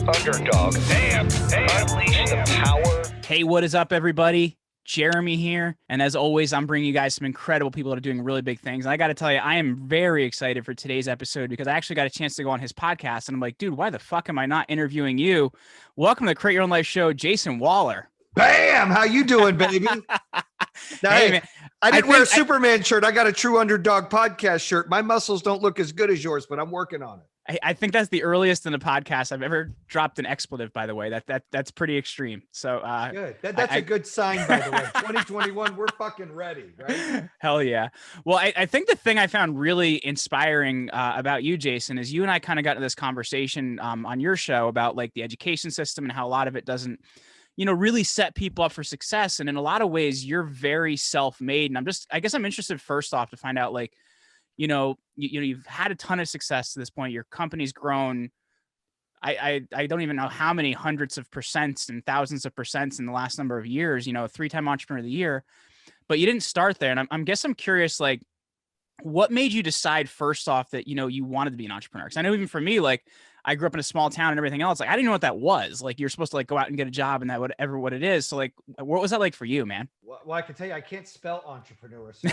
Underdog. Damn. Unleash the power. Hey, what is up, everybody? Jeremy here. And as always, I'm bringing you guys some incredible people that are doing really big things. And I got to tell you, I am very excited for today's episode because I actually got a chance to go on his podcast. And I'm like, dude, why the fuck am I not interviewing you? Welcome to the Create Your Own Life show, Jayson Waller. Bam! How you doing, baby? Hey, man. I didn't wear a Superman shirt. I got a True Underdog podcast shirt. My muscles don't look as good as yours, but I'm working on it. I think that's the earliest in the podcast I've ever dropped an expletive, by the way. That's pretty extreme. So good. That's a good sign, by the way. 2021, we're fucking ready, right? Hell yeah. Well, I think the thing I found really inspiring about you, Jayson, is you and I kind of got into this conversation on your show about like the education system and how a lot of it doesn't, really set people up for success. And in a lot of ways, you're very self-made. And I guess I'm interested first off to find out, like, you've had a ton of success to this point. Your company's grown. I don't even know how many hundreds of percents and thousands of percents in the last number of years, 3-time entrepreneur of the year, but you didn't start there. And I'm curious, like, what made you decide first off that, you wanted to be an entrepreneur? Cause I know even for me, like, I grew up in a small town and everything else. Like, I didn't know what that was. Like, you're supposed to like go out and get a job and that whatever what it is. So like, what was that like for you, man? Well, I can tell you, I can't spell entrepreneur. So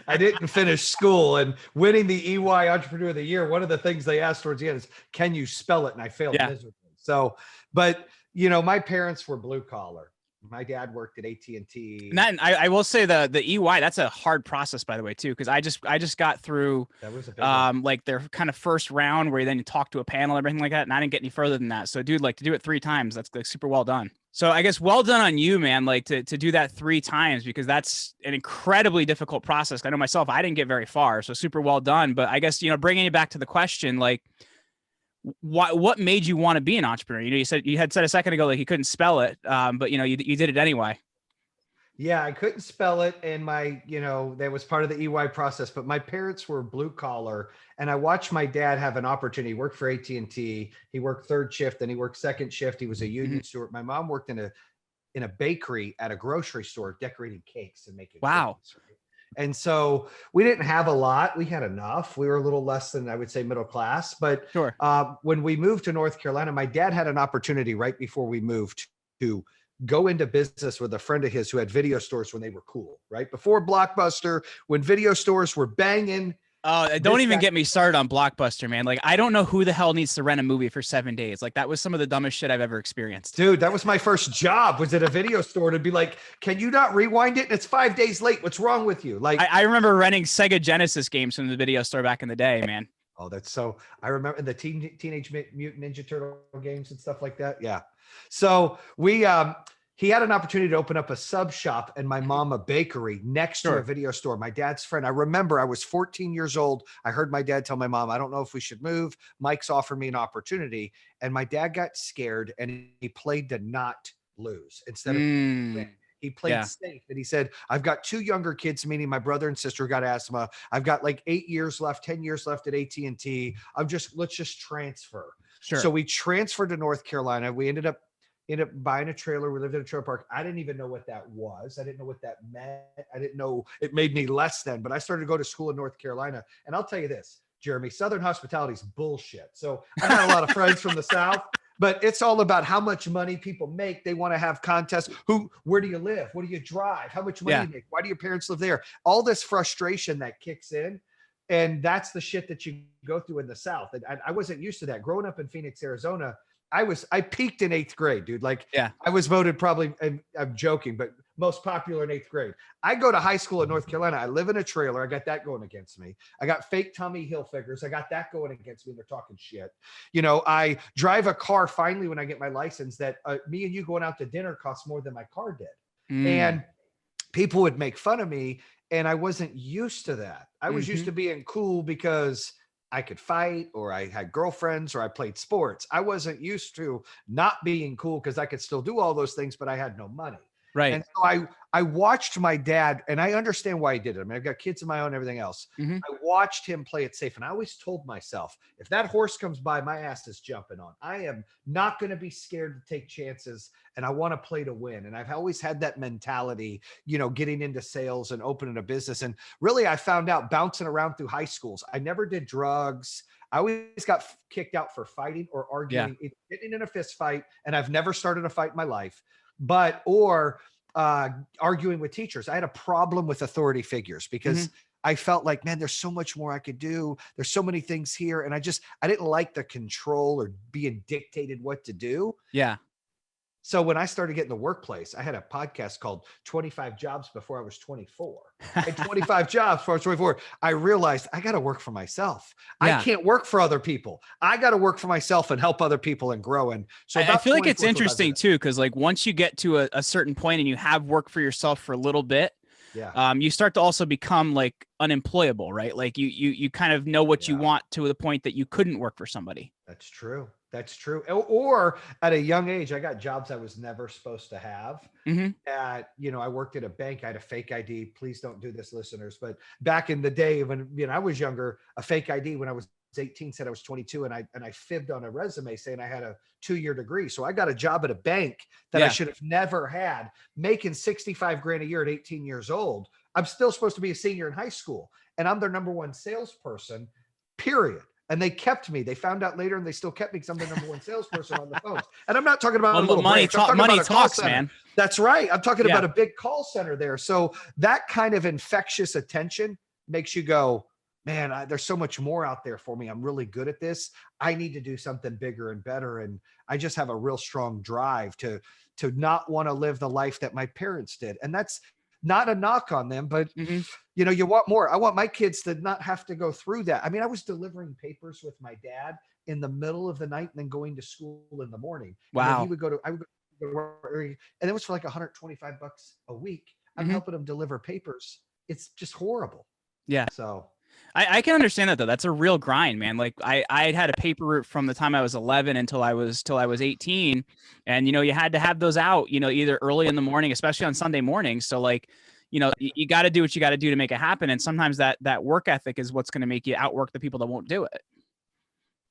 I didn't finish school, and winning the EY Entrepreneur of the Year, one of the things they asked towards the end is, can you spell it? And I failed miserably. So, but my parents were blue collar. My dad worked at AT&T. And I will say the EY, that's a hard process, by the way, too, because I just got through that was a big like their kind of first round where then you talk to a panel, everything like that, and I didn't get any further than that. So, dude, like to do it 3 times, that's like super well done. So I guess well done on you, man, like to do that 3 times, because that's an incredibly difficult process. I know myself, I didn't get very far, so super well done. But I guess, bringing it back to the question, like, what made you want to be an entrepreneur? You had said a second ago, like you couldn't spell it, but you did it anyway. Yeah, I couldn't spell it. And that was part of the EY process, but my parents were blue collar, and I watched my dad have an opportunity. He worked for AT&T. He worked 3rd shift, then he worked 2nd shift. He was a union steward. My mom worked in a bakery at a grocery store, decorating cakes and making cookies, right? And so we didn't have a lot. We had enough. We were a little less than, I would say, middle class. But sure. When we moved to North Carolina, my dad had an opportunity right before we moved to go into business with a friend of his who had video stores when they were cool, right? Before Blockbuster, when video stores were banging. Don't even get me started on Blockbuster, man. Like, I don't know who the hell needs to rent a movie for 7 days. Like, that was some of the dumbest shit I've ever experienced. Dude, that was my first job, was at a video store, to be like, can you not rewind it? And it's 5 days late. What's wrong with you? Like, I remember renting Sega Genesis games from the video store back in the day, man. Oh, that's so, I remember the Teenage Mutant Ninja Turtle games and stuff like that. Yeah. So he had an opportunity to open up a sub shop and my mom a bakery next to a video store. My dad's friend, I remember I was 14 years old. I heard my dad tell my mom, I don't know if we should move. Mike's offered me an opportunity. And my dad got scared and he played to not lose instead of win. He played safe, and he said, I've got 2 younger kids, meaning my brother and sister who got asthma. I've got like 8 years left, 10 years left at AT&T. Let's just transfer. Sure. So we transferred to North Carolina. We ended up buying a trailer. We lived in a trailer park. I didn't even know what that was. I didn't know what that meant. I didn't know it made me less than, but I started to go to school in North Carolina. And I'll tell you this, Jeremy, Southern hospitality is bullshit. So I got a lot of friends from the South, but it's all about how much money people make. They want to have contests. Where do you live? What do you drive? How much money do you make? Why do your parents live there? All this frustration that kicks in. And that's the shit that you go through in the South. And I wasn't used to that. Growing up in Phoenix, Arizona, I peaked in 8th grade, dude. Like, I was voted probably, and I'm joking, but most popular in 8th grade. I go to high school in North Carolina. I live in a trailer. I got that going against me. I got fake Tommy Hilfigers. I got that going against me. And they're talking shit. I drive a car finally when I get my license that me and you going out to dinner costs more than my car did. And people would make fun of me. And I wasn't used to that. I was used to being cool because I could fight, or I had girlfriends, or I played sports. I wasn't used to not being cool because I could still do all those things, but I had no money. Right. And so I watched my dad, and I understand why he did it. I mean, I've got kids of my own and everything else. Mhm. I watched him play it safe. And I always told myself, if that horse comes by, my ass is jumping on. I am not going to be scared to take chances, and I want to play to win. And I've always had that mentality, getting into sales and opening a business. And really, I found out bouncing around through high schools. I never did drugs. I always got kicked out for fighting or arguing, getting in a fist fight. And I've never started a fight in my life, or arguing with teachers. I had a problem with authority figures because I felt like, man, there's so much more I could do. There's so many things here. And I didn't like the control or being dictated what to do. Yeah. So when I started getting the workplace, I had a podcast called 25 Jobs Before I was 24. I had 25 jobs before I was 24. I realized I got to work for myself. Yeah. I can't work for other people. I got to work for myself and help other people and grow. And so I feel like it's interesting too, because like once you get to a certain point and you have worked for yourself for a little bit, you start to also become like unemployable, right? Like you kind of know what you want to the point that you couldn't work for somebody. That's true. That's true. Or at a young age, I got jobs I was never supposed to have. I worked at a bank. I had a fake ID. Please don't do this, listeners. But back in the day when I was younger, a fake ID when I was 18 said I was 22, and I fibbed on a resume saying I had a 2-year degree. So I got a job at a bank that I should have never had, making 65 grand a year at 18 years old. I'm still supposed to be a senior in high school, and I'm their number one salesperson, period. And they kept me. They found out later, and they still kept me because I'm the number one salesperson on the phones. And I'm not talking about a little money. Money talks, center. Man. That's right. I'm talking about a big call center there. So that kind of infectious attention makes you go, man, there's so much more out there for me. I'm really good at this. I need to do something bigger and better. And I just have a real strong drive to not want to live the life that my parents did. And that's not a knock on them, but you want more. I want my kids to not have to go through that. I mean, I was delivering papers with my dad in the middle of the night and then going to school in the morning. Wow. I would go to work, and it was for like $125 a week. I'm helping them deliver papers. It's just horrible. Yeah. So I can understand that though. That's a real grind, man. Like I had a paper route from the time I was 11 until I was 18. And, you had to have those out, either early in the morning, especially on Sunday mornings. So like, you got to do what you got to do to make it happen. And sometimes that work ethic is what's going to make you outwork the people that won't do it.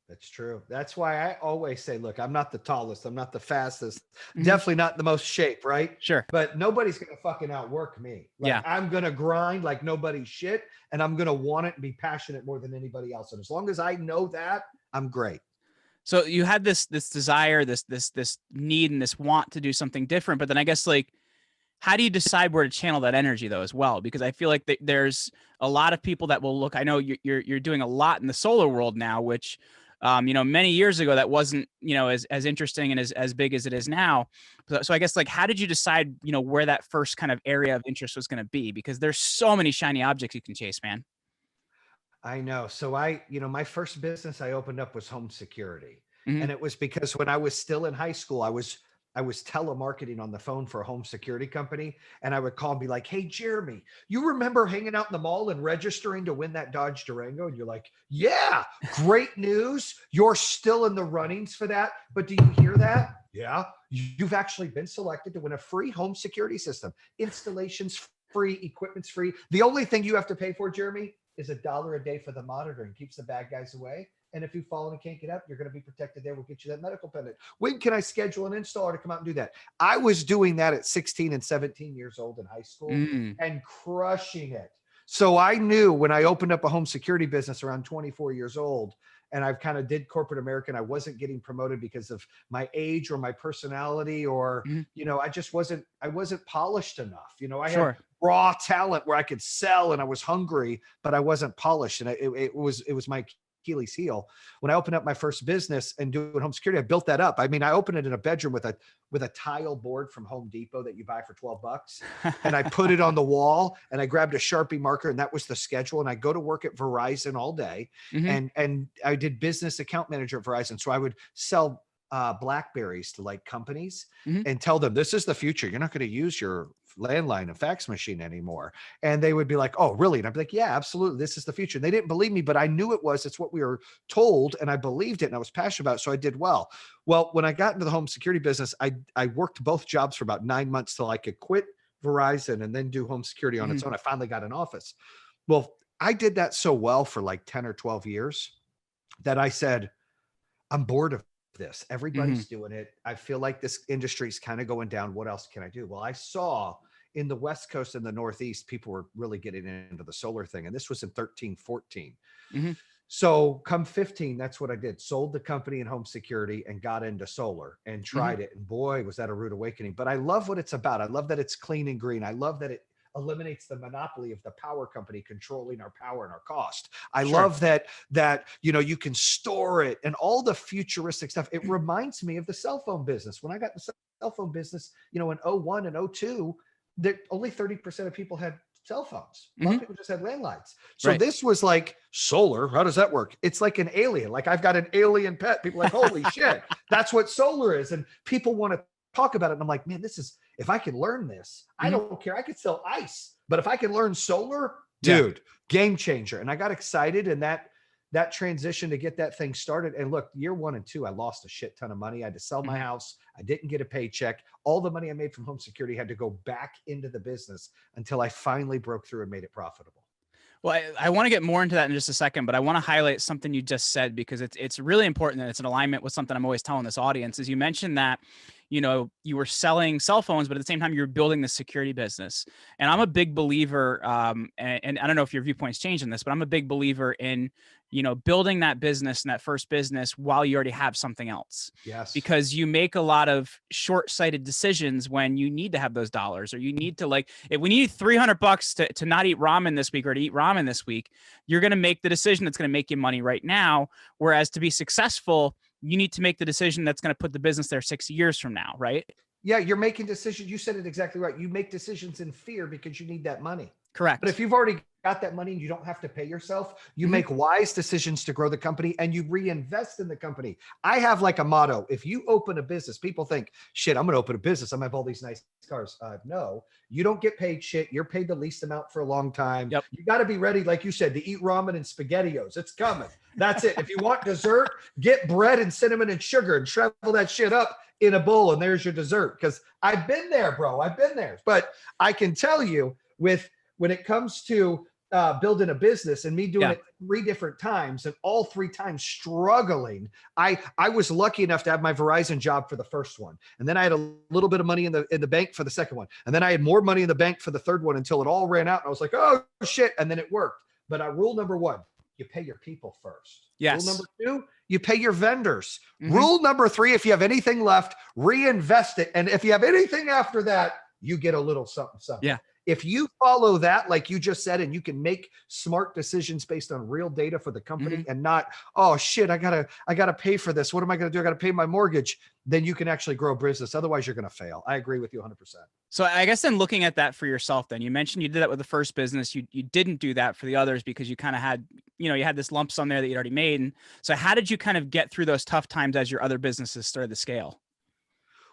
That's true. That's why I always say, look, I'm not the tallest. I'm not the fastest. Definitely not the most shape, right? Sure. But nobody's going to fucking outwork me. I'm going to grind like nobody's shit. And I'm going to want it and be passionate more than anybody else. And as long as I know that, I'm great. So you had this desire, this need and this want to do something different. But then I guess like, how do you decide where to channel that energy though, as well? Because I feel like there's a lot of people that will look, I know you're doing a lot in the solar world now, which, many years ago that wasn't, as interesting and as big as it is now. So I guess like, how did you decide, where that first kind of area of interest was going to be? Because there's so many shiny objects you can chase, man. I know. So my first business I opened up was home security. And it was because when I was still in high school, I was telemarketing on the phone for a home security company. And I would call and be like, hey, Jeremy, you remember hanging out in the mall and registering to win that Dodge Durango? And you're like, yeah, great news. You're still in the runnings for that. But do you hear that? Yeah. You've actually been selected to win a free home security system. Installations free, equipment's free. The only thing you have to pay for, Jeremy, is $1 a day for the monitoring. Keeps the bad guys away. And if you fall and can't get up, you're going to be protected there. We'll get you that medical pendant. When can I schedule an installer to come out and do that? I was doing that at 16 and 17 years old in high school and crushing it. So I knew when I opened up a home security business around 24 years old, and I've kind of did corporate American, I wasn't getting promoted because of my age or my personality or, I wasn't polished enough. I had raw talent where I could sell and I was hungry, but I wasn't polished. And it was my Achilles heel. When I opened up my first business and doing home security, I built that up. I mean, I opened it in a bedroom with a tile board from Home Depot that you buy for $12. And I put it on the wall and I grabbed a Sharpie marker and that was the schedule. And I go to work at Verizon all day. And I did business account manager at Verizon. So I would sell Blackberries to like companies Mhm. and tell them this is the future. You're not going to use your landline and fax machine anymore. And they would be like, oh, really? And I'd be like, yeah, absolutely. This is the future. And they didn't believe me, but I knew it was. It's what we were told. And I believed it and I was passionate about it. So I did well. Well, when I got into the home security business, I worked both jobs for about 9 months till I could quit Verizon and then do home security on its own. I finally got an office. Well, I did that so well for like 10 or 12 years that I said, I'm bored of this. Everybody's doing it. I feel like this industry is kind of going down. What else can I do? Well, I saw in the West Coast and the Northeast, people were really getting into the solar thing. And this was in 13, 14. Mhm. So come 15, that's what I did. Sold the company in home security and got into solar and tried it. And boy, was that a rude awakening. But I love what it's about. I love that it's clean and green. I love that it eliminates the monopoly of the power company controlling our power and our cost. I love that you can store it and all the futuristic stuff. It reminds me of the cell phone business. When I got the cell phone business, in 01 and 02, that only 30% of people had cell phones. A lot of people just had landlines. So this was like solar. How does that work? It's like an alien. Like I've got an alien pet. People are like, holy shit, that's what solar is. And people want to talk about it. And I'm like, man, if I could learn this, I don't care. I could sell ice, but if I can learn solar, dude, game changer. And I got excited and that transition to get that thing started. And look, year 1 and 2, I lost a shit ton of money. I had to sell my house. I didn't get a paycheck. All the money I made from home security had to go back into the business until I finally broke through and made it profitable. Well, I want to get more into that in just a second, but I want to highlight something you just said because it's really important and it's in alignment with something I'm always telling this audience. Is you mentioned that you were selling cell phones, but at the same time you were building the security business. And I'm a big believer, and I don't know if your viewpoint's changed in this, but I'm a big believer in building that business and that first business while you already have something else. Yes. Because you make a lot of short-sighted decisions when you need to have those dollars, or you need to if we need $300 to not eat ramen this week or to eat ramen this week, you're going to make the decision that's going to make you money right now. Whereas to be successful, you need to make the decision that's going to put the business there 6 years from now, right? Yeah, you're making decisions. You said it exactly right. You make decisions in fear because you need that money. Correct. But if you've already got that money and you don't have to pay yourself, you make wise decisions to grow the company and you reinvest in the company. I have like a motto. If you open a business, people think, shit, I'm going to open a business. I'm going to have all these nice cars. No, you don't get paid shit. You're paid the least amount for a long time. Yep. You got to be ready, like you said, to eat ramen and SpaghettiOs. It's coming. That's it. If you want dessert, get bread and cinnamon and sugar and shrivel that shit up in a bowl and there's your dessert. Because I've been there, bro. I've been there. But I can tell you when it comes to building a business and me doing it 3 different times and all 3 times struggling, I was lucky enough to have my Verizon job for the first one. And then I had a little bit of money in the bank for the second one. And then I had more money in the bank for the third one until it all ran out. And I was like, oh shit. And then it worked. But rule number 1, you pay your people first. Yes. Rule number 2, you pay your vendors. Rule number 3, if you have anything left, reinvest it. And if you have anything after that, you get a little something. Yeah. If you follow that, like you just said, and you can make smart decisions based on real data for the company and not, oh shit, I gotta pay for this. What am I gonna do? I gotta pay my mortgage. Then you can actually grow business. Otherwise, you're gonna fail. I agree with you 100%. So I guess then looking at that for yourself, then you mentioned you did that with the first business. You didn't do that for the others because you kind of had, you had this lump sum there that you'd already made. And so how did you kind of get through those tough times as your other businesses started to scale?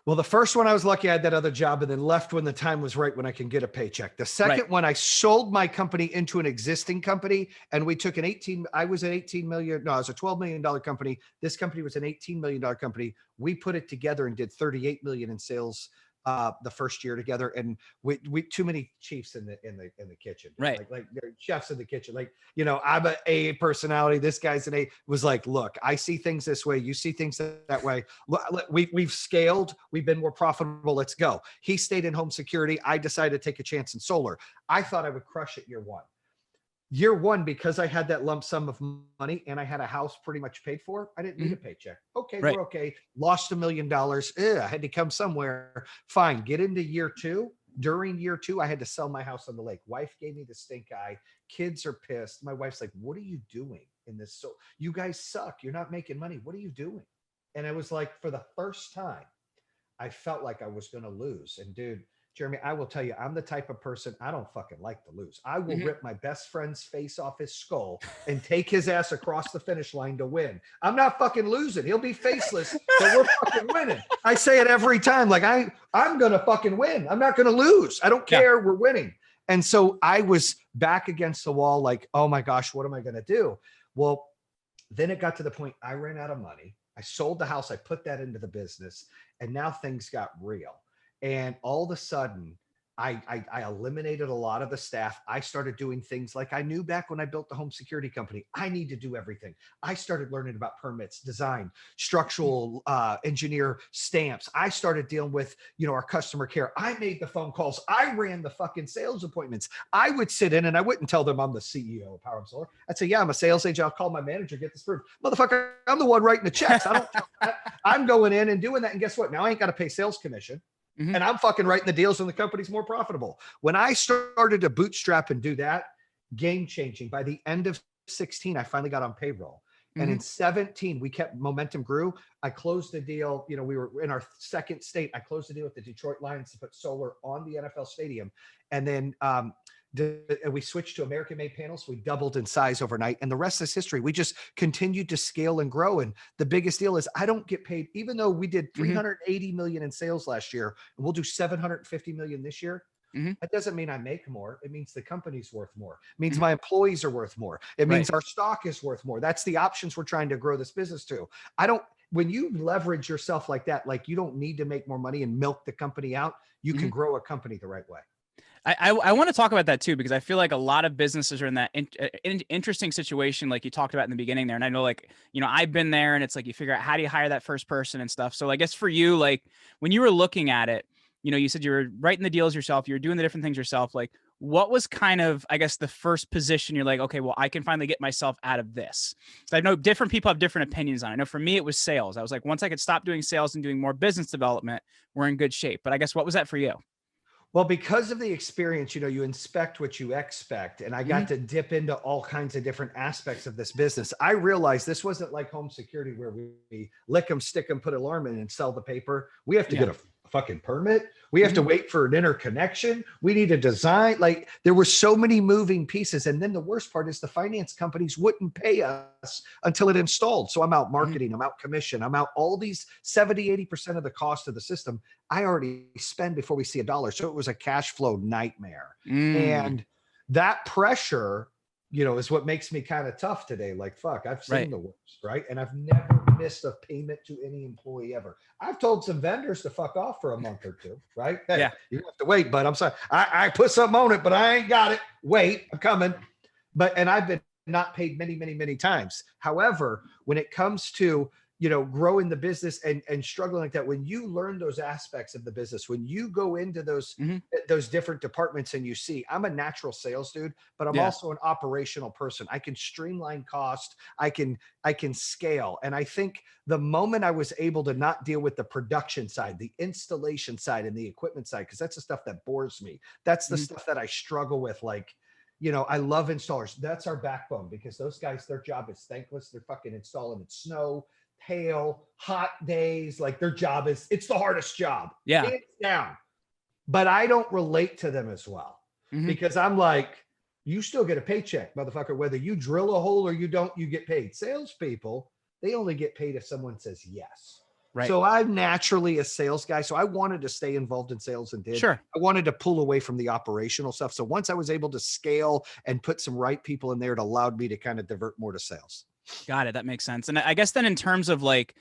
Well, the first one, I was lucky I had that other job and then left when the time was right when I can get a paycheck. The second one, I sold my company into an existing company and we took I was an $18 million, no, it was a $12 million company. This company was an $18 million company. We put it together and did 38 million in sales the first year together. And we too many chiefs in the kitchen, right? Like they're chefs in the kitchen. Like, I'm an A personality. This guy's an A. Was like, look, I see things this way. You see things that way. We've scaled. We've been more profitable. Let's go. He stayed in home security. I decided to take a chance in solar. I thought I would crush it year 1. Year 1, because I had that lump sum of money and I had a house pretty much paid for, I didn't need a paycheck. Okay, we're okay. Lost $1 million. I had to come somewhere. Fine. Get into year 2. During year 2, I had to sell my house on the lake. Wife gave me the stink eye. Kids are pissed. My wife's like, what are you doing in this? So you guys suck. You're not making money. What are you doing? And I was like, for the first time, I felt like I was going to lose. And dude, Jeremy, I will tell you, I'm the type of person, I don't fucking like to lose. I will Mhm. rip my best friend's face off his skull and take his ass across the finish line to win. I'm not fucking losing. He'll be faceless, but we're fucking winning. I say it every time. Like I'm going to fucking win. I'm not going to lose. I don't care. We're winning. And so I was back against the wall, like, oh my gosh, what am I going to do? Well, then it got to the point I ran out of money. I sold the house. I put that into the business, and now things got real. And all of a sudden, I eliminated a lot of the staff. I started doing things like I knew back when I built the home security company, I need to do everything. I started learning about permits, design, structural engineer stamps. I started dealing with, our customer care. I made the phone calls. I ran the fucking sales appointments. I would sit in and I wouldn't tell them I'm the CEO of Power Home Solar. I'd say, yeah, I'm a sales agent. I'll call my manager, get this approved. Motherfucker, I'm the one writing the checks. I don't I'm going in and doing that. And guess what? Now I ain't got to pay sales commission. Mhm. And I'm fucking writing the deals and the company's more profitable. When I started to bootstrap and do that, game changing. By the end of 16, I finally got on payroll. And in 17, we kept momentum grew. I closed the deal. We were in our second state. I closed the deal with the Detroit Lions to put solar on the NFL stadium. And then we switched to American-made panels. We doubled in size overnight, and the rest is history. We just continued to scale and grow. And the biggest deal is I don't get paid, even though we did 380 million in sales last year, and we'll do 750 million this year. That doesn't mean I make more. It means the company's worth more. It means my employees are worth more. It means our stock is worth more. That's the options we're trying to grow this business to. When you leverage yourself like that, like you don't need to make more money and milk the company out. You can grow a company the right way. I want to talk about that too, because I feel like a lot of businesses are in that interesting situation, like you talked about in the beginning there. And I know, like, I've been there, and it's like you figure out how do you hire that first person and stuff. So I guess for you, like when you were looking at it, you said you were writing the deals yourself, you're doing the different things yourself. Like, what was kind of, I guess, the first position you're like, okay, well, I can finally get myself out of this? So I know different people have different opinions on it. I know for me, it was sales. I was like, once I could stop doing sales and doing more business development, we're in good shape. But I guess what was that for you? Well, because of the experience, you inspect what you expect. And I got to dip into all kinds of different aspects of this business. I realized this wasn't like home security where we lick them, stick them, put alarm in and sell the paper. We have to get a fucking permit. We have to wait for an interconnection. We need a design. Like there were so many moving pieces. And then the worst part is the finance companies wouldn't pay us until it installed. So I'm out marketing, I'm out commission, I'm out all these 70, 80% of the cost of the system I already spend before we see a dollar. So it was a cash flow nightmare. And that pressure, is what makes me kind of tough today. Like, fuck, I've seen the worst, right? And I've never missed a payment to any employee ever. I've told some vendors to fuck off for a month or two, right? Hey, you have to wait, but I'm sorry. I put something on it, but I ain't got it. Wait, I'm coming. And I've been not paid many, many, many times. However, when it comes to growing the business and struggling like that, when you learn those aspects of the business, when you go into those different departments and you see, I'm a natural sales dude, but I'm also an operational person. I can streamline cost. I can scale. And I think the moment I was able to not deal with the production side, the installation side, and the equipment side, because that's the stuff that bores me. That's the stuff that I struggle with. Like, I love installers. That's our backbone, because those guys, their job is thankless. They're fucking installing in snow, hail, hot days. Like their job it's the hardest job. Hands down. But I don't relate to them as well because I'm like, you still get a paycheck, motherfucker, whether you drill a hole or you don't, you get paid. Salespeople, they only get paid if someone says yes. Right. So I'm naturally a sales guy. So I wanted to stay involved in sales and did. Sure. I wanted to pull away from the operational stuff. So once I was able to scale and put some right people in there, it allowed me to kind of divert more to sales. Got it. That makes sense. And I guess then in terms of like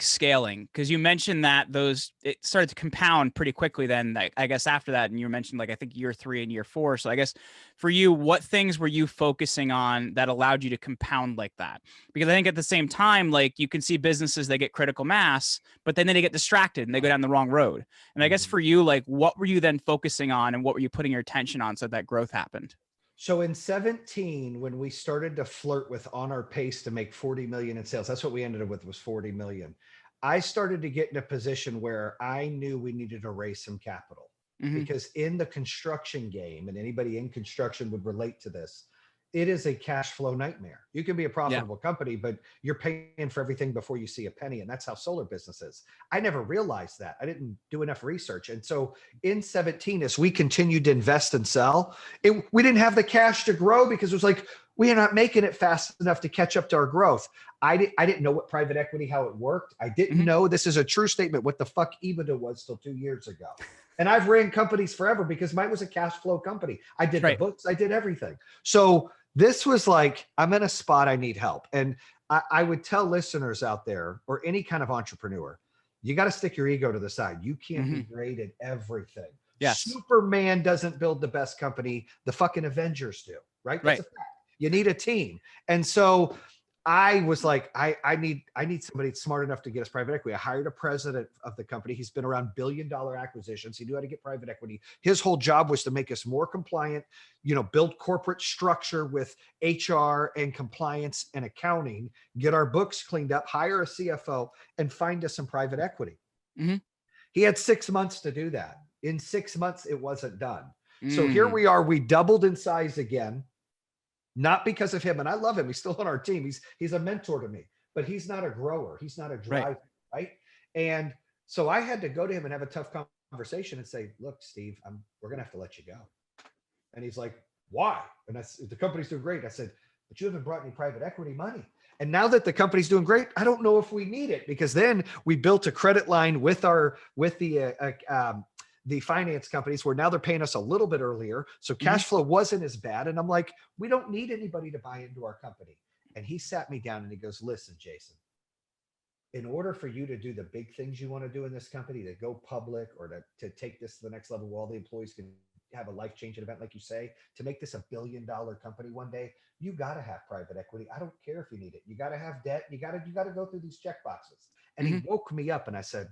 scaling, because you mentioned that it started to compound pretty quickly then, I guess after that, and you mentioned like, I think year 3 and year 4. So I guess for you, what things were you focusing on that allowed you to compound like that? Because I think at the same time, like you can see businesses, they get critical mass, but then they get distracted and they go down the wrong road. And I guess for you, like what were you then focusing on and what were you putting your attention on so that growth happened? So in 17, when we started to flirt with on our pace to make 40 million in sales, that's what we ended up with was 40 million. I started to get in a position where I knew we needed to raise some capital because in the construction game, and anybody in construction would relate to this, it is a cash flow nightmare. You can be a profitable company, but you're paying for everything before you see a penny. And that's how solar business is. I never realized that. I didn't do enough research. And so in 17, as we continued to invest and sell, we didn't have the cash to grow because it was like, we are not making it fast enough to catch up to our growth. I didn't know what private equity, how it worked. I didn't know, this is a true statement, what the fuck EBITDA was till 2 years ago. And I've ran companies forever because mine was a cash flow company. I did the books, I did everything. So this was like, I'm in a spot, I need help. And I would tell listeners out there, or any kind of entrepreneur, you got to stick your ego to the side. You can't be great at everything. Yes. Superman doesn't build the best company. The fucking Avengers do, right? That's a fact. You need a team. And so I was like, I need somebody smart enough to get us private equity. I hired a president of the company. He's been around $1 billion acquisitions. He knew how to get private equity. His whole job was to make us more compliant, build corporate structure with HR and compliance and accounting, get our books cleaned up, hire a CFO, and find us some private equity. He had 6 months to do that. In 6 months, it wasn't done. So here we are. We doubled in size again. Not because of him, and I love him. He's still on our team. He's a mentor to me, but he's not a grower. He's not a driver, right? And so I had to go to him and have a tough conversation and say, "Look, Steve, we're gonna have to let you go." And he's like, "Why?" And the company's doing great. I said, "But you haven't brought any private equity money." And now that the company's doing great, I don't know if we need it, because then we built a credit line with the finance companies, where now they're paying us a little bit earlier. So cash flow wasn't as bad. And I'm like, we don't need anybody to buy into our company. And he sat me down and he goes, "Listen, Jayson, in order for you to do the big things you want to do in this company, to go public or to take this to the next level where all the employees can have a life-changing event, like you say, to make this $1 billion company one day, you got to have private equity. I don't care if you need it. You got to have debt. You got to go through these check boxes." And he woke me up and I said,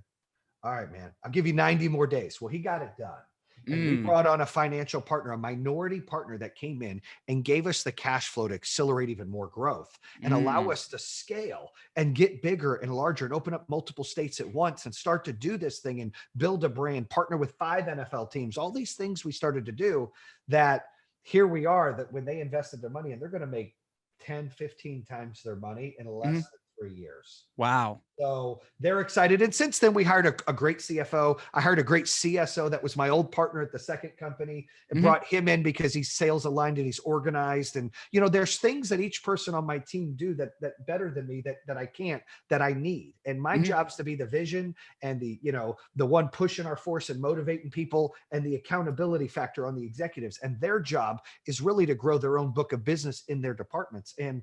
"All right, man, I'll give you 90 more days." Well, he got it done. And we brought on a financial partner, a minority partner, that came in and gave us the cash flow to accelerate even more growth and allow us to scale and get bigger and larger and open up multiple states at once and start to do this thing and build a brand, partner with 5 NFL teams, all these things we started to do, that here we are, that when they invested their money, and they're going to make 10, 15 times their money in less than 3 years. Wow. So they're excited. And since then, we hired a great CFO. I hired a great CSO that was my old partner at the second company, and brought him in because he's sales aligned and he's organized. And, there's things that each person on my team do that better than me, that I can't, that I need. And my job's to be the vision and the one pushing our force and motivating people, and the accountability factor on the executives. And their job is really to grow their own book of business in their departments. And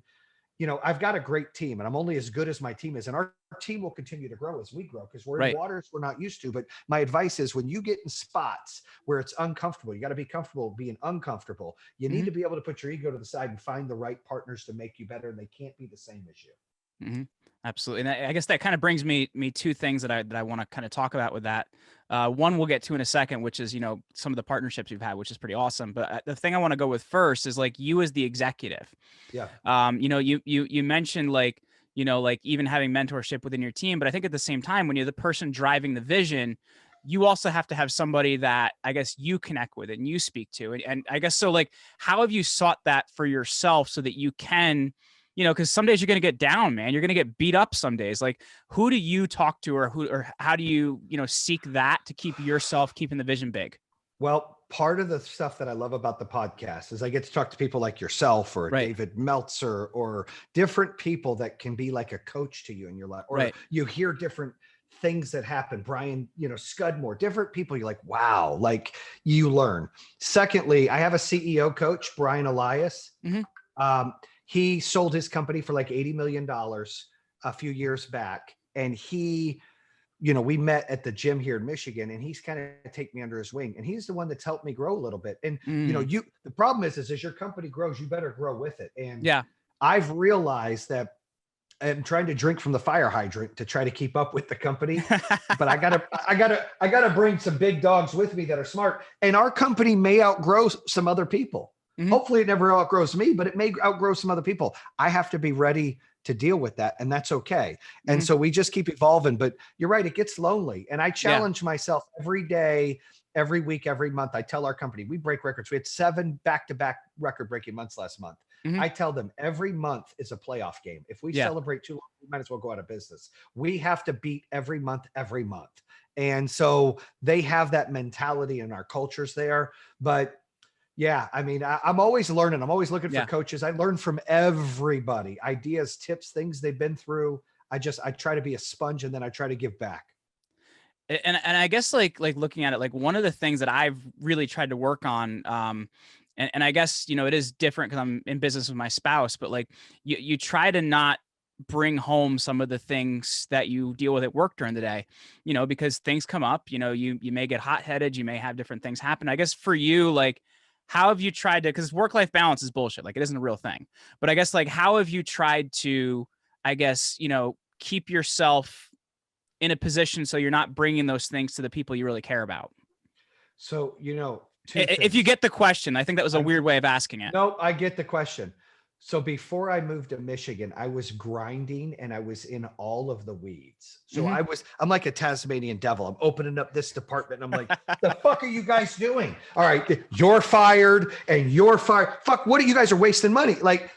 I've got a great team, and I'm only as good as my team is. And our team will continue to grow as we grow, because we're in waters we're not used to. But my advice is, when you get in spots where it's uncomfortable, you got to be comfortable being uncomfortable. You need to be able to put your ego to the side and find the right partners to make you better. And they can't be the same as you. Absolutely. And I guess that kind of brings me 2 things that I want to kind of talk about with that. One we'll get to in a second, which is, some of the partnerships you've had, which is pretty awesome. But the thing I want to go with first is, like, you as the executive. Yeah. You mentioned like even having mentorship within your team, but I think at the same time, when you're the person driving the vision, you also have to have somebody that I guess you connect with and you speak to. And I guess, so, like, how have you sought that for yourself so that you can, because some days you're going to get down, man. You're going to get beat up some days. Like, who do you talk to, or how do you, seek that to keep yourself keeping the vision big? Well, part of the stuff that I love about the podcast is I get to talk to people like yourself, or David Meltzer, or different people that can be like a coach to you in your life, or you hear different things that happen. Brian, Scudmore, different people. You're like, wow, like, you learn. Secondly, I have a CEO coach, Brian Elias. He sold his company for like $80 million a few years back. And we met at the gym here in Michigan, and he's kind of take me under his wing. And he's the one that's helped me grow a little bit. And, the problem is as your company grows, you better grow with it. And I've realized that I'm trying to drink from the fire hydrant to try to keep up with the company, but I gotta bring some big dogs with me that are smart. And our company may outgrow some other people. Hopefully it never outgrows me, but it may outgrow some other people. I have to be ready to deal with that, and that's okay. And so we just keep evolving. But you're right, it gets lonely. And I challenge myself every day, every week, every month. I tell our company, we break records. We had 7 back-to-back record-breaking months last month. Mhm. I tell them every month is a playoff game. If we Yeah. celebrate too long, we might as well go out of business. We have to beat every month, every month. And so they have that mentality in our cultures there. But yeah, I mean, I'm always learning. I'm always looking for Yeah. coaches. I learn from everybody, ideas, tips, things they've been through. I try to be a sponge, and then I try to give back. And I guess like looking at it, like one of the things that I've really tried to work on, and I guess, you know, it is different because I'm in business with my spouse, but like you try to not bring home some of the things that you deal with at work during the day, you know, because things come up, you know, you may get hot-headed, you may have different things happen. I guess for you, like, how have you tried to, because work-life balance is bullshit, like it isn't a real thing, but I guess like how have you tried to, I guess, you know, keep yourself in a position so you're not bringing those things to the people you really care about? So, two If you things. get the question, I think that was a I weird way of asking it. No, I get the question. So before I moved to Michigan, I was grinding and I was in all of the weeds. So Mhm. I'm like a Tasmanian devil. I'm opening up this department and I'm like, the fuck are you guys doing? All right, you're fired and you're fired. Fuck, what are you guys are wasting money? Like,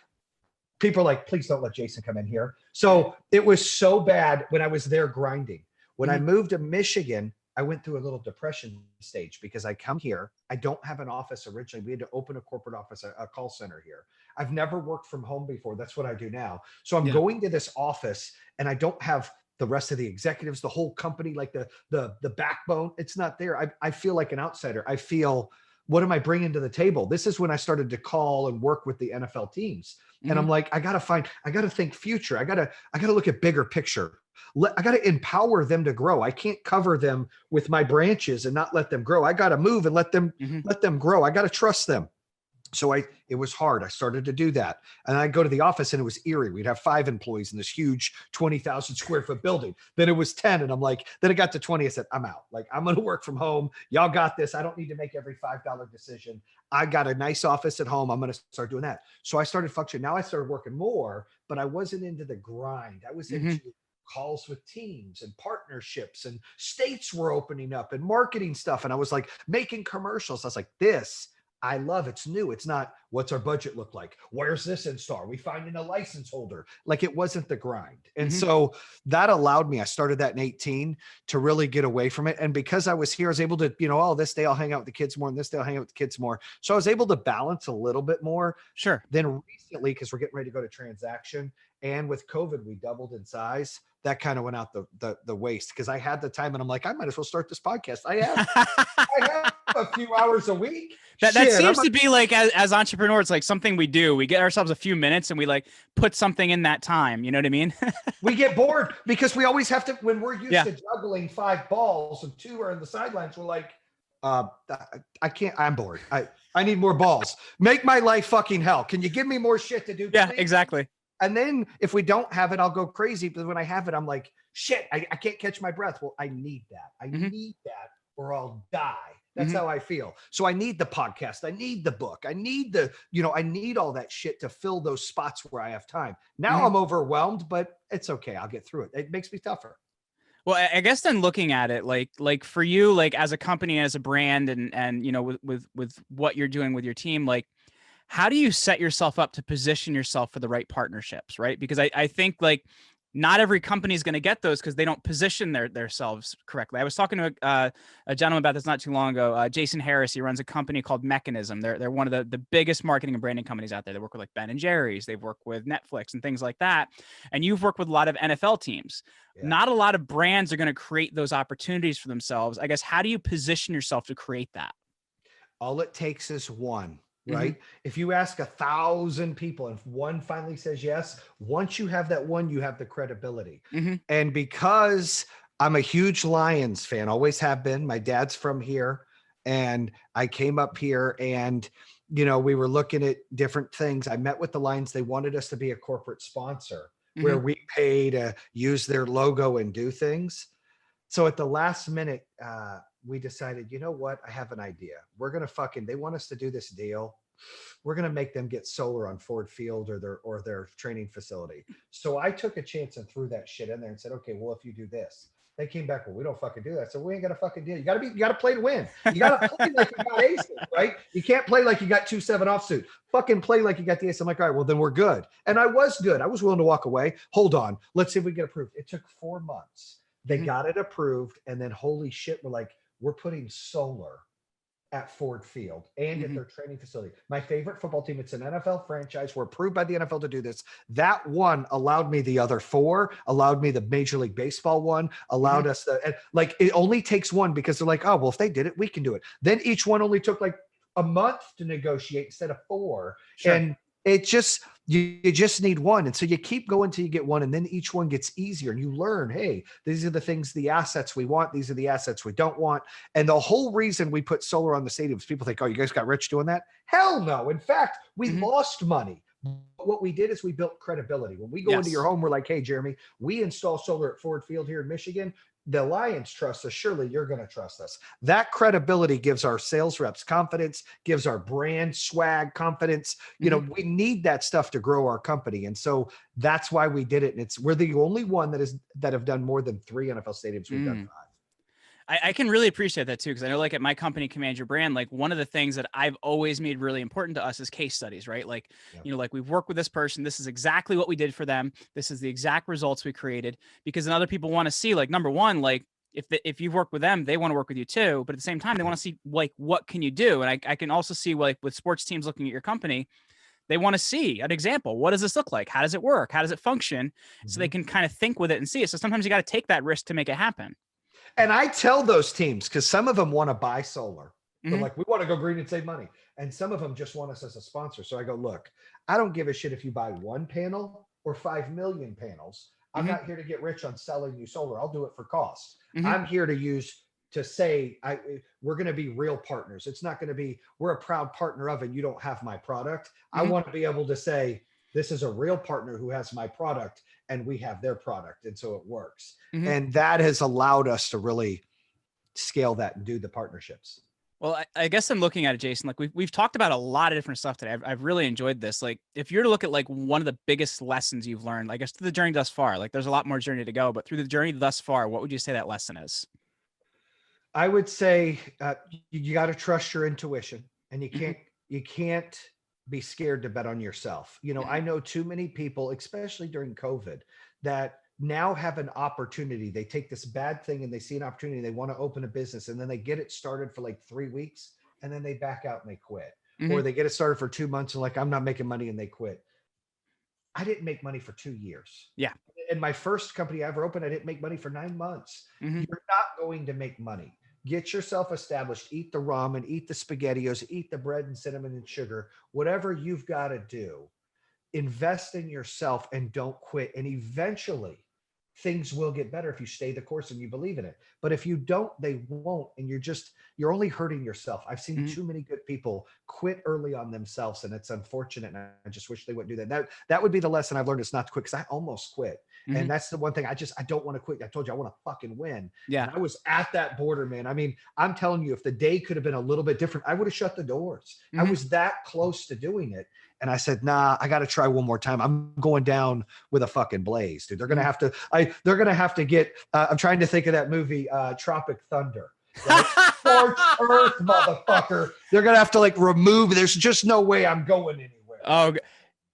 people are like, please don't let Jayson come in here. So it was so bad when I was there grinding. When I Mhm. moved to Michigan, I went through a little depression stage because I come here. I don't have an office originally. We had to open a corporate office, a call center here. I've never worked from home before. That's what I do now. So I'm Yeah. going to this office and I don't have the rest of the executives, the whole company, like the backbone. It's not there. I feel like an outsider. I feel, what am I bringing to the table? This is when I started to call and work with the NFL teams. And I'm Mhm. like, I got to think future. I got to look at bigger picture. I got to empower them to grow. I can't cover them with my branches and not let them grow. I got to move and let them Mhm. grow. I got to trust them. So it was hard. I started to do that. And I'd go to the office and it was eerie. We'd have 5 employees in this huge 20,000 square foot building. Then it was 10. And I'm like, then it got to 20. I said, I'm out. Like, I'm going to work from home. Y'all got this. I don't need to make every $5 decision. I got a nice office at home. I'm going to start doing that. So I started functioning. Now I started working more, but I wasn't into the grind. I was Mhm. into calls with teams and partnerships, and states were opening up and marketing stuff. And I was like making commercials. I was like, this I love. It's new. It's not, what's our budget look like? Where's this install? Are we finding a license holder? Like, it wasn't the grind. And Mhm. so that allowed me, I started that in 18 to really get away from it. And because I was here, I was able to, oh, this day I'll hang out with the kids more and this day I'll hang out with the kids more. So I was able to balance a little bit more. Sure. Then recently, because we're getting ready to go to transaction, and with COVID, we doubled in size. That kind of went out the waste because I had the time and I'm like, I might as well start this podcast. I have a few hours a week. That Shit, seems to be like, as entrepreneurs, like something we do. We get ourselves a few minutes and we like put something in that time. You know what I mean? we get bored because we always have to, when we're used Yeah. to juggling 5 balls and 2 are in the sidelines, we're like, I can't, I'm bored. I need more balls. Make my life fucking hell. Can you give me more shit to do? Yeah, Please? exactly. And then if we don't have it, I'll go crazy. But when I have it, I'm like, shit, I can't catch my breath. Well, I need that. I Mhm. need that or I'll die. That's Mhm. how I feel. So I need the podcast. I need the book. I need I need all that shit to fill those spots where I have time. Now Mhm. I'm overwhelmed, but it's okay. I'll get through it. It makes me tougher. Well, I guess then looking at it, like for you, like as a company, as a brand, and you know, with what you're doing with your team, like how do you set yourself up to position yourself for the right partnerships, right? Because I think like not every company is going to get those because they don't position themselves correctly. I was talking to a gentleman about this not too long ago. Jason Harris, he runs a company called Mechanism. They're one of the biggest marketing and branding companies out there. They work with like Ben and Jerry's. They've worked with Netflix and things like that. And you've worked with a lot of NFL teams. Yeah. Not a lot of brands are going to create those opportunities for themselves. I guess, how do you position yourself to create that? All it takes is one, Mhm. right? If you ask 1,000 people and if one finally says yes, once you have that one, you have the credibility. Mhm. And because I'm a huge Lions fan, always have been. My dad's from here and I came up here and we were looking at different things. I met with the Lions. They wanted us to be a corporate sponsor where Mhm. we pay to use their logo and do things. So at the last minute, we decided, you know what? I have an idea. We're going to they want us to do this deal. We're going to make them get solar on Ford Field or their training facility. So I took a chance and threw that shit in there and said, okay, well, if you do this, They came back, well, we don't fucking do that. So we ain't got a fucking deal. You gotta play to win. You gotta play like you got aces, right? You can't play like you got 2-7 offsuit. Fucking play like you got the ace. I'm like, all right, well then we're good. And I was good. I was willing to walk away. Hold on. Let's see if we get approved. It took 4 months. They got it approved. And then holy shit, we're like, we're putting solar at Ford Field and at their training facility. My favorite football team, it's an NFL franchise. We're approved by the NFL to do this. That one allowed me the other 4, allowed me the Major League Baseball one, allowed us the, and like, it only takes one because they're like, oh, well, if they did it, we can do it. Then each one only took like a month to negotiate instead of 4. Sure. And it just, you just need one. And so you keep going till you get one. And then each one gets easier and you learn, hey, these are the things, the assets we want. These are the assets we don't want. And the whole reason we put solar on the stadiums, people think, oh, you guys got rich doing that? Hell no. In fact, we lost money. What we did is we built credibility. When we go into your home, we're like, hey, Jeremy, we install solar at Ford Field here in Michigan. The Lions trust us. Surely you're going to trust us. That credibility gives our sales reps confidence, gives our brand swag confidence. You know, we need that stuff to grow our company. And so that's why we did it. And we're the only one that have done more than 3 NFL stadiums. We've done 5. I can really appreciate that too, because I know like at my company, Command Your Brand, like one of the things that I've always made really important to us is case studies, right? Like, you know, like we've worked with this person. This is exactly what we did for them. This is the exact results we created, because then other people want to see, like, number one, like if you've worked with them, they want to work with you too. But at the same time, they want to see like, what can you do? And I can also see like with sports teams looking at your company, they want to see an example. What does this look like? How does it work? How does it function? So they can kind of think with it and see it. So sometimes you got to take that risk to make it happen. And I tell those teams, because some of them want to buy solar. They're like, we want to go green and save money. And some of them just want us as a sponsor. So I go, look, I don't give a shit if you buy 1 panel or 5 million panels. I'm not here to get rich on selling you solar. I'll do it for cost. I'm here to say, we're going to be real partners. It's not going to be, we're a proud partner of it. You don't have my product. I want to be able to say, this is a real partner who has my product and we have their product. And so it works. And that has allowed us to really scale that and do the partnerships. Well, I guess I'm looking at it, Jayson, like we've talked about a lot of different stuff today. I've really enjoyed this. Like if you're to look at like one of the biggest lessons you've learned, I guess through the journey thus far, like there's a lot more journey to go, but through the journey thus far, what would you say that lesson is? I would say you got to trust your intuition, and you can't be scared to bet on yourself. You know, I know too many people, especially during COVID, that now have an opportunity. They take this bad thing and they see an opportunity. They want to open a business and then they get it started for like 3 weeks and then they back out and they quit. Or they get it started for 2 months and like, I'm not making money, and they quit. I didn't make money for 2 years. Yeah. In my first company I ever opened, I didn't make money for 9 months. You're not going to make money. Get yourself established, eat the ramen, eat the SpaghettiOs, eat the bread and cinnamon and sugar, whatever you've got to do. Invest in yourself and don't quit. And eventually things will get better if you stay the course and you believe in it. But if you don't, they won't. And you're only hurting yourself. I've seen too many good people quit early on themselves, and it's unfortunate. And I just wish they wouldn't do that. That would be the lesson I've learned, is not to quit, because I almost quit. And that's the one thing I don't want to quit. I told you I want to fucking win. Yeah. And I was at that border, man. I mean, I'm telling you, if the day could have been a little bit different, I would have shut the doors. I was that close to doing it. And I said, nah, I got to try one more time. I'm going down with a fucking blaze, dude. They're going to have to, they're going to have to get, I'm trying to think of that movie, Tropic Thunder. Right? Scorched earth, motherfucker. They're going to have to like remove, there's just no way I'm going anywhere. Oh,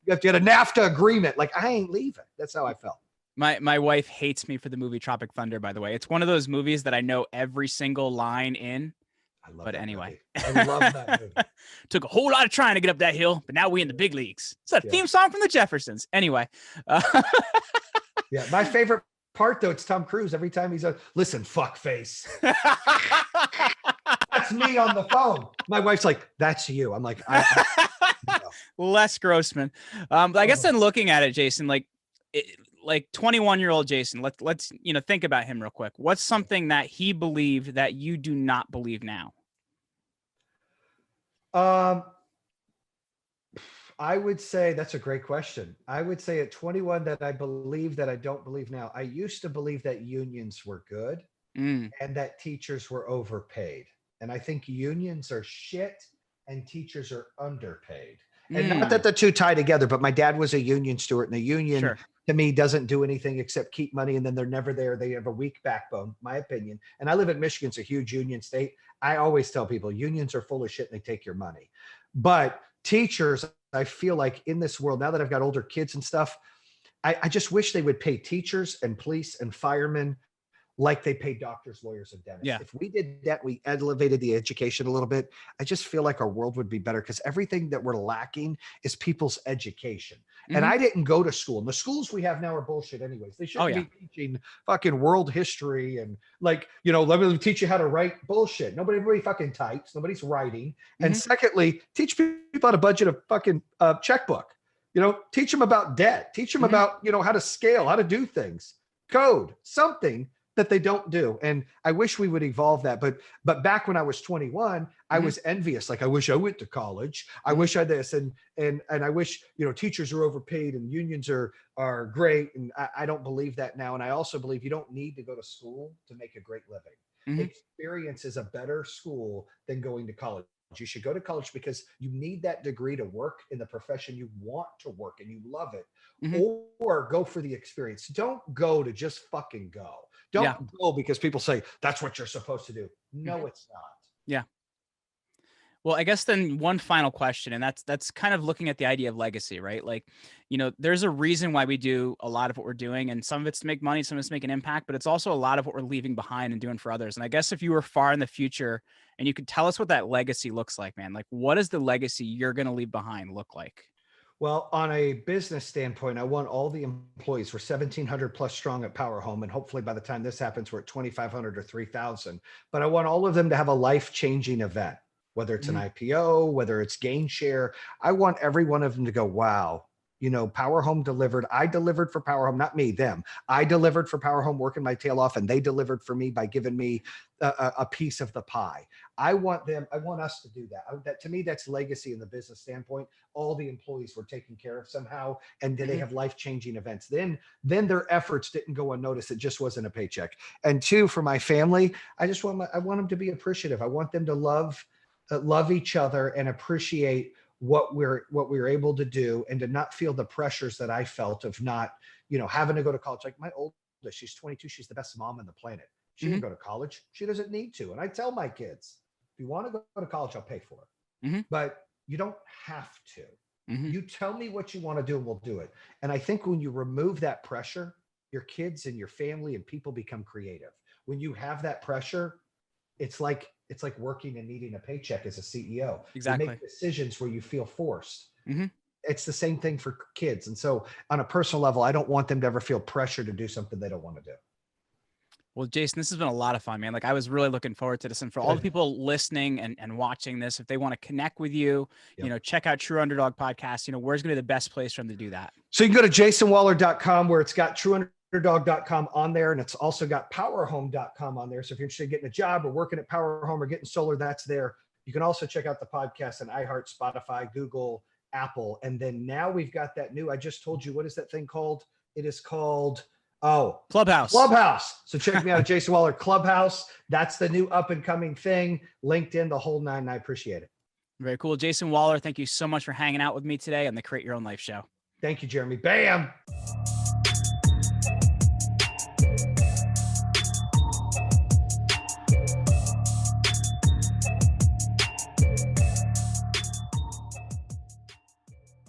you have to get a NAFTA agreement. Like, I ain't leaving. That's how I felt. My wife hates me for the movie Tropic Thunder, by the way. It's one of those movies that I know every single line in. I love but that anyway, movie. I love that movie. Took a whole lot of trying to get up that hill, but now we in the big leagues. It's a theme song from the Jeffersons. Anyway. Yeah. My favorite part though, it's Tom Cruise. Every time he's listen, fuck face. That's me on the phone. My wife's like, that's you. I'm like, Les Grossman. I guess then looking at it, Jayson, like 21-year-old Jayson, let's think about him real quick. What's something that he believed that you do not believe now? I would say that's a great question. I would say at 21 that I believe that I don't believe now. I used to believe that unions were good and that teachers were overpaid. And I think unions are shit and teachers are underpaid. And not that the two tie together, but my dad was a union steward, and the union Sure. to me doesn't do anything except keep money, and then they're never there. They have a weak backbone, my opinion. And I live in Michigan, it's a huge union state. I always tell people unions are full of shit and they take your money. But teachers, I feel like in this world, now that I've got older kids and stuff, I just wish they would pay teachers and police and firemen like they pay doctors, lawyers, and dentists. Yeah. If we did that, we elevated the education a little bit. I just feel like our world would be better because everything that we're lacking is people's education. And I didn't go to school. And the schools we have now are bullshit anyways. They shouldn't be teaching fucking world history and like, let me teach you how to write bullshit. Everybody fucking types. Nobody's writing. And secondly, teach people how to budget a fucking checkbook. Teach them about debt. Teach them about, how to scale, how to do things, code, something that they don't do. And I wish we would evolve that. But back when I was 21, I was envious. Like, I wish I went to college. I wish I this. And I wish, teachers are overpaid and unions are great. And I don't believe that now. And I also believe you don't need to go to school to make a great living. Experience is a better school than going to college. You should go to college because you need that degree to work in the profession you want to work and you love it, or go for the experience. Don't go to just fucking go. Don't go because people say that's what you're supposed to do. No, it's not. Yeah. Well, I guess then one final question, and that's kind of looking at the idea of legacy, right? Like, there's a reason why we do a lot of what we're doing, and some of it's to make money, some of it's to make an impact, but it's also a lot of what we're leaving behind and doing for others. And I guess if you were far in the future and you could tell us what that legacy looks like, man, like what does the legacy you're going to leave behind look like? Well, on a business standpoint, I want all the employees. We're 1,700 plus strong at Power Home. And hopefully by the time this happens, we're at 2,500 or 3,000. But I want all of them to have a life-changing event, whether it's an IPO, whether it's gain share. I want every one of them to go, wow, Power Home delivered. I delivered for Power Home, not me, them. I delivered for Power Home, working my tail off, and they delivered for me by giving me a piece of the pie. I want us to do that. That to me, that's legacy in the business standpoint. All the employees were taken care of somehow, and they have life-changing events. Then their efforts didn't go unnoticed. It just wasn't a paycheck. And two, for my family, I want them to be appreciative. I want them to love each other and appreciate what we're able to do, and to not feel the pressures that I felt of not, having to go to college. Like my oldest, she's 22. She's the best mom on the planet. She didn't go to college. She doesn't need to. And I tell my kids, if you want to go to college, I'll pay for it. But you don't have to. You tell me what you want to do and we'll do it. And I think when you remove that pressure, your kids and your family and people become creative. When you have that pressure, it's like working and needing a paycheck as a CEO. Exactly. You make decisions where you feel forced. It's the same thing for kids. And so on a personal level, I don't want them to ever feel pressure to do something they don't want to do. Well, Jayson, this has been a lot of fun, man. Like, I was really looking forward to this. And for all the people listening and watching this, if they want to connect with you, check out True Underdog Podcast, where's going to be the best place for them to do that? So you can go to JaysonWaller.com, where it's got TrueUnderdog.com on there. And it's also got PowerHome.com on there. So if you're interested in getting a job or working at Power Home or getting solar, that's there. You can also check out the podcast on iHeart, Spotify, Google, Apple. And then now we've got that new, I just told you, what is that thing called? It is called Clubhouse. So check me out at Jayson Waller Clubhouse. That's the new up and coming thing. LinkedIn, the whole nine. I appreciate it. Very cool. Jayson Waller, thank you so much for hanging out with me today on the Create Your Own Life show. Thank you, Jeremy. Bam.